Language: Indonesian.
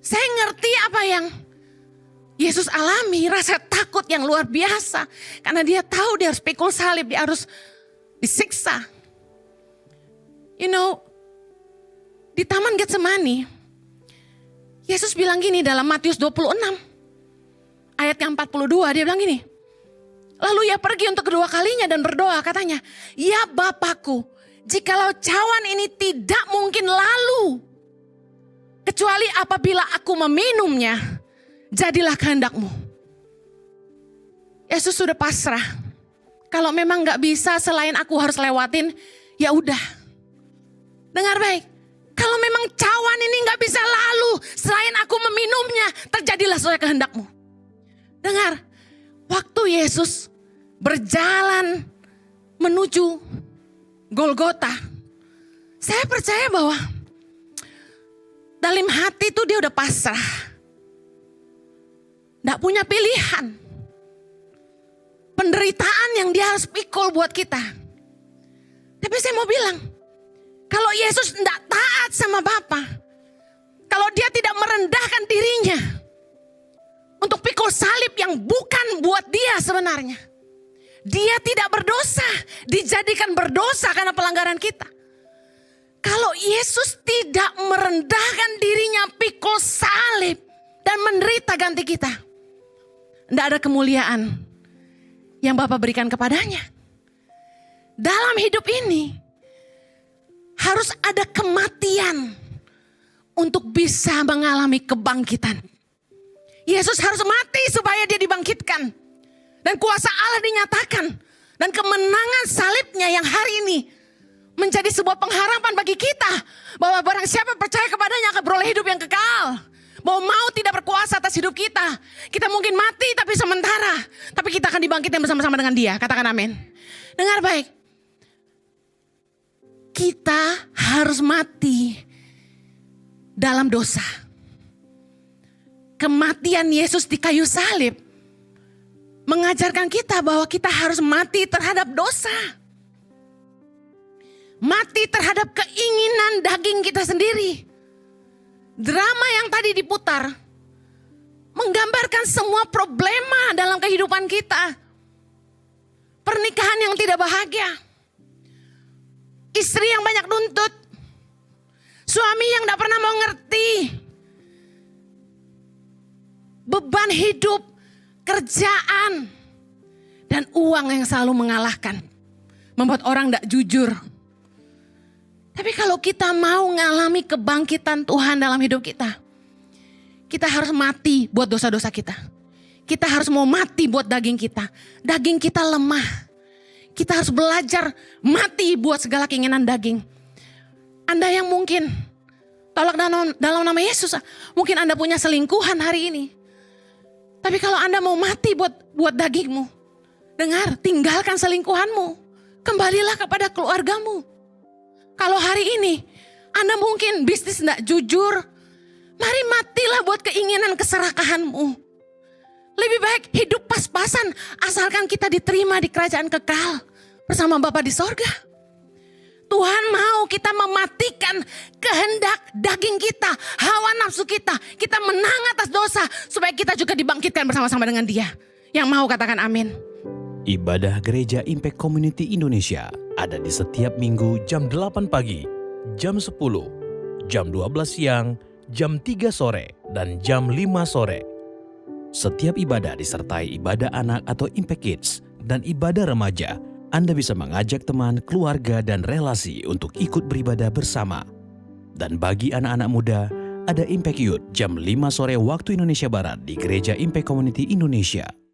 Saya ngerti apa yang Yesus alami, rasa takut yang luar biasa. Karena dia tahu dia harus pikul salib, dia harus disiksa. You know, di Taman Getsemani, Yesus bilang gini dalam Matius 26, ayat yang 42, dia bilang gini. Lalu ia pergi untuk kedua kalinya dan berdoa, katanya, "Ya Bapakku, jikalau cawan ini tidak mungkin lalu, kecuali apabila aku meminumnya, jadilah kehendak-Mu." Yesus sudah pasrah. Kalau memang gak bisa selain aku harus lewatin, ya udah. Dengar baik. Kalau memang cawan ini gak bisa lalu, selain aku meminumnya, terjadilah sesuai kehendak-Mu. Dengar, waktu Yesus berjalan menuju Golgota, saya percaya bahwa dalam hati itu dia udah pasrah. Gak punya pilihan. Penderitaan yang dia harus pikul buat kita. Tapi saya mau bilang, kalau Yesus tidak taat sama Bapa, kalau dia tidak merendahkan dirinya untuk pikul salib yang bukan buat dia sebenarnya, dia tidak berdosa, dijadikan berdosa karena pelanggaran kita. Kalau Yesus tidak merendahkan dirinya pikul salib dan menderita ganti kita, tidak ada kemuliaan yang Bapa berikan kepadanya. Dalam hidup ini harus ada kematian untuk bisa mengalami kebangkitan. Yesus harus mati supaya dia dibangkitkan. Dan kuasa Allah dinyatakan. Dan kemenangan salibnya yang hari ini menjadi sebuah pengharapan bagi kita. Bahwa barang siapa percaya kepadanya akan beroleh hidup yang kekal. Bahwa maut tidak berkuasa atas hidup kita. Kita mungkin mati tapi sementara. Tapi kita akan dibangkitkan bersama-sama dengan dia. Katakan amin. Dengar baik. Kita harus mati dalam dosa. Kematian Yesus di kayu salib mengajarkan kita bahwa kita harus mati terhadap dosa. Mati terhadap keinginan daging kita sendiri. Drama yang tadi diputar menggambarkan semua problema dalam kehidupan kita. Pernikahan yang tidak bahagia. Istri yang banyak nuntut. Suami yang tidak pernah mau ngerti. Beban hidup, kerjaan, dan uang yang selalu mengalahkan. Membuat orang tidak jujur. Tapi kalau kita mau mengalami kebangkitan Tuhan dalam hidup kita. Kita harus mati buat dosa-dosa kita. Kita harus mau mati buat daging kita. Daging kita lemah. Kita harus belajar mati buat segala keinginan daging. Anda yang mungkin tolak dalam nama Yesus. Mungkin Anda punya selingkuhan hari ini. Tapi kalau Anda mau mati buat dagingmu. Dengar, tinggalkan selingkuhanmu. Kembalilah kepada keluargamu. Kalau hari ini Anda mungkin bisnis tidak jujur. Mari matilah buat keinginan keserakahanmu. Lebih baik hidup pas-pasan asalkan kita diterima di kerajaan kekal bersama Bapa di sorga. Tuhan mau kita mematikan kehendak daging kita, hawa nafsu kita. Kita menang atas dosa supaya kita juga dibangkitkan bersama-sama dengan Dia. Yang mau katakan amin. Ibadah Gereja Impact Community Indonesia ada di setiap minggu jam 8 pagi, jam 10, jam 12 siang, jam 3 sore, dan jam 5 sore. Setiap ibadah disertai ibadah anak atau Impact Kids dan ibadah remaja. Anda bisa mengajak teman, keluarga, dan relasi untuk ikut beribadah bersama. Dan bagi anak-anak muda, ada Impact Youth jam 5 sore waktu Indonesia Barat di Gereja Impact Community Indonesia.